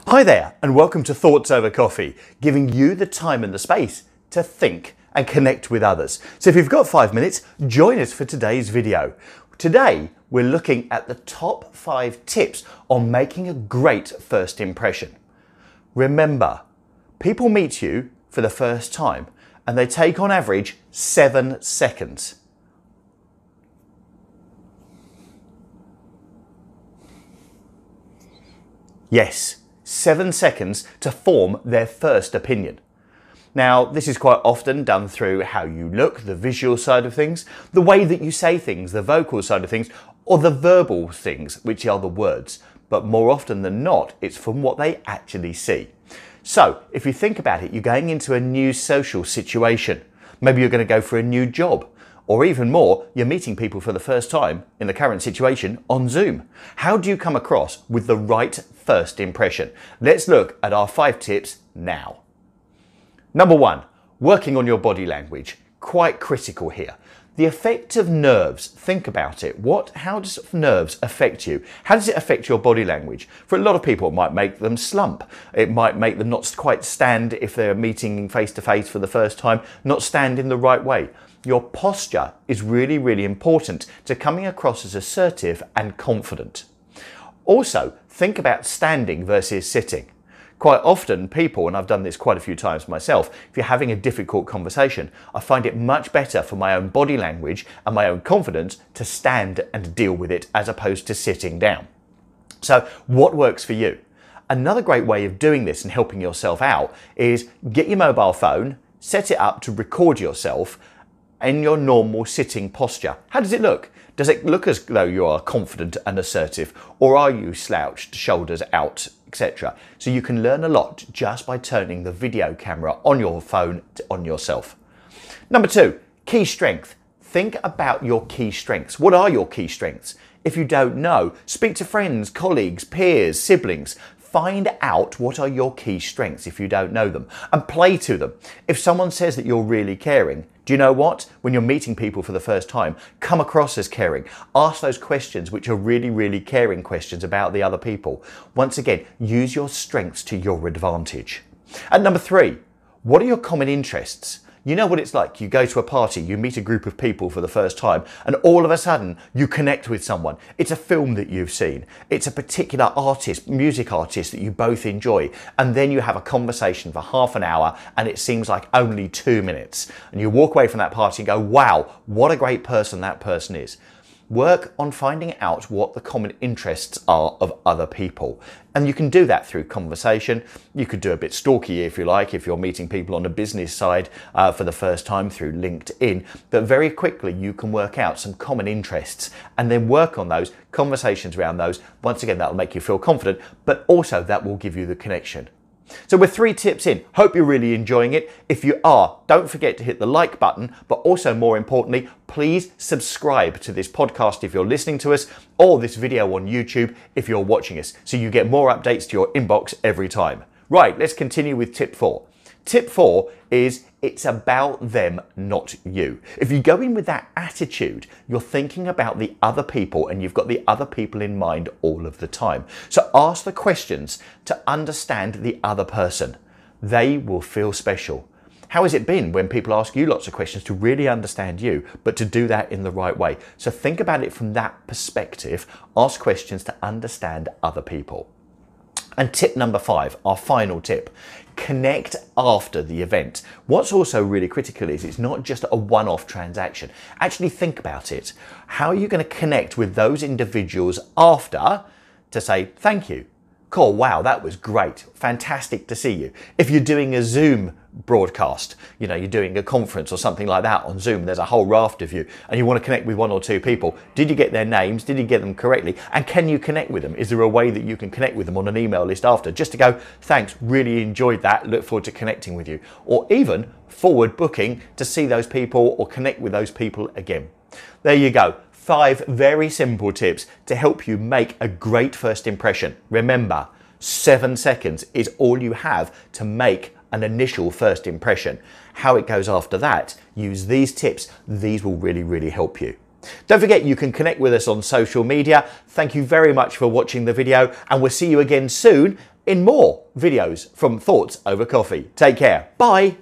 Hi there, and welcome to Thoughts Over Coffee, giving you the time and the space to think and connect with others. So if you've got 5 minutes, join us for today's video. Today, we're looking at the top 5 tips on making a great first impression. Remember, people meet you for the first time and they take on average 7 seconds. Yes, 7 seconds to form their first opinion. Now, this is quite often done through how you look, the visual side of things, the way that you say things, the vocal side of things, or the verbal things, which are the words. But more often than not, it's from what they actually see. So, if you think about it, you're going into a new social situation. Maybe you're going to go for a new job. Or even more, you're meeting people for the first time, in the current situation, on Zoom. How do you come across with the right first impression? Let's look at our 5 tips now. Number 1, working on your body language. Quite critical here. The effect of nerves, think about it. How does nerves affect you? How does it affect your body language? For a lot of people, it might make them slump. It might make them not quite stand if they're meeting face to face for the first time, not stand in the right way. Your posture is really, really important to coming across as assertive and confident. Also, think about standing versus sitting. Quite often people, and I've done this quite a few times myself, if you're having a difficult conversation, I find it much better for my own body language and my own confidence to stand and deal with it as opposed to sitting down. So what works for you? Another great way of doing this and helping yourself out is get your mobile phone, set it up to record yourself in your normal sitting posture. How does it look? Does it look as though you are confident and assertive, or are you slouched, shoulders out, etc.? So you can learn a lot just by turning the video camera on your phone on yourself. Number 2, key strength. Think about your key strengths. What are your key strengths? If you don't know, speak to friends, colleagues, peers, siblings. Find out what are your key strengths if you don't know them and play to them. If someone says that you're really caring, do you know what? When you're meeting people for the first time, come across as caring. Ask those questions which are really, really caring questions about the other people. Once again, use your strengths to your advantage. And number 3, what are your common interests? You know what it's like. You go to a party, you meet a group of people for the first time, and all of a sudden you connect with someone. It's a film that you've seen. It's a particular artist, music artist that you both enjoy. And then you have a conversation for half an hour and it seems like only 2 minutes. And you walk away from that party and go, wow, what a great person that person is. Work on finding out what the common interests are of other people. And you can do that through conversation. You could do a bit stalky if you like, if you're meeting people on the business side for the first time through LinkedIn. But very quickly you can work out some common interests and then work on those conversations around those. Once again, that'll make you feel confident, but also that will give you the connection. So we're 3 tips in. Hope you're really enjoying it. If you are, don't forget to hit the like button, but also more importantly, please subscribe to this podcast if you're listening to us, or this video on YouTube if you're watching us, so you get more updates to your inbox every time. Right, let's continue with tip 4. Tip 4 is it's about them, not you. If you go in with that attitude, you're thinking about the other people and you've got the other people in mind all of the time. So ask the questions to understand the other person. They will feel special. How has it been when people ask you lots of questions to really understand you, but to do that in the right way? So think about it from that perspective. Ask questions to understand other people. And tip number 5, our final tip, connect after the event. What's also really critical is it's not just a one-off transaction. Actually think about it. How are you going to connect with those individuals after to say thank you? Cool, wow, that was great. Fantastic to see you. If you're doing a Zoom broadcast, you're doing a conference or something like that on Zoom, there's a whole raft of you and you want to connect with 1 or 2 people. Did you get their names? Did you get them correctly? And can you connect with them? Is there a way that you can connect with them on an email list after? Just to go, thanks, really enjoyed that, look forward to connecting with you. Or even forward booking to see those people or connect with those people again. There you go. 5 very simple tips to help you make a great first impression. Remember, 7 seconds is all you have to make an initial first impression. How it goes after that, use these tips. These will really, really help you. Don't forget you can connect with us on social media. Thank you very much for watching the video and we'll see you again soon in more videos from Thoughts Over Coffee. Take care. Bye.